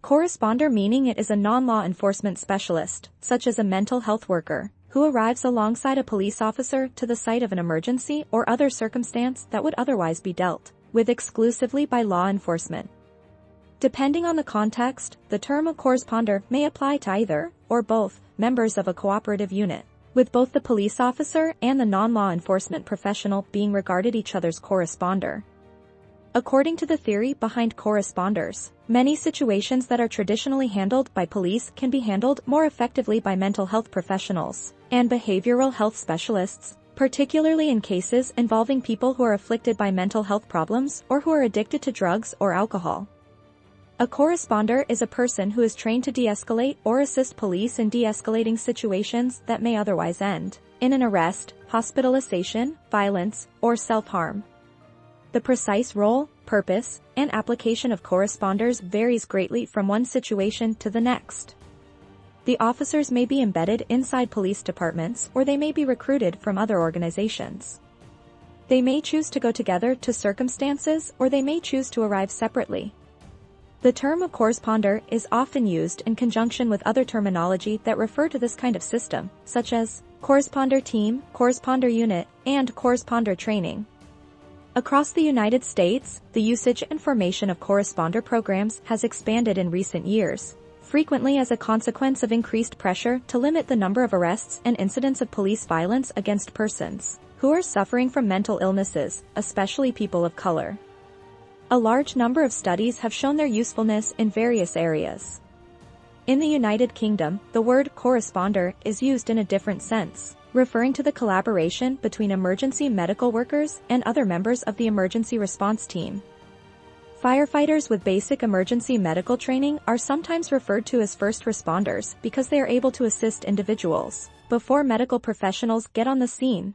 Corresponder meaning it is a non-law enforcement specialist, such as a mental health worker, who arrives alongside a police officer to the site of an emergency or other circumstance that would otherwise be dealt with exclusively by law enforcement. Depending on the context, the term a corresponder may apply to either, or both, members of a cooperative unit, with both the police officer and the non-law enforcement professional being regarded each other's corresponder. According to the theory behind corresponders, many situations that are traditionally handled by police can be handled more effectively by mental health professionals and behavioral health specialists, particularly in cases involving people who are afflicted by mental health problems or who are addicted to drugs or alcohol. A corresponder is a person who is trained to de-escalate or assist police in de-escalating situations that may otherwise end in an arrest, hospitalization, violence, or self-harm. The precise role, purpose, and application of corresponders varies greatly from one situation to the next. The officers may be embedded inside police departments or they may be recruited from other organizations. They may choose to go together to circumstances or they may choose to arrive separately. The term a corresponder is often used in conjunction with other terminology that refer to this kind of system, such as corresponder team, corresponder unit, and corresponder training. Across the United States, the usage and formation of corresponder programs has expanded in recent years, frequently as a consequence of increased pressure to limit the number of arrests and incidents of police violence against persons who are suffering from mental illnesses, especially people of color. A large number of studies have shown their usefulness in various areas. In the United Kingdom, the word corresponder is used in a different sense, referring to the collaboration between emergency medical workers and other members of the emergency response team. Firefighters with basic emergency medical training are sometimes referred to as first responders because they are able to assist individuals before medical professionals get on the scene,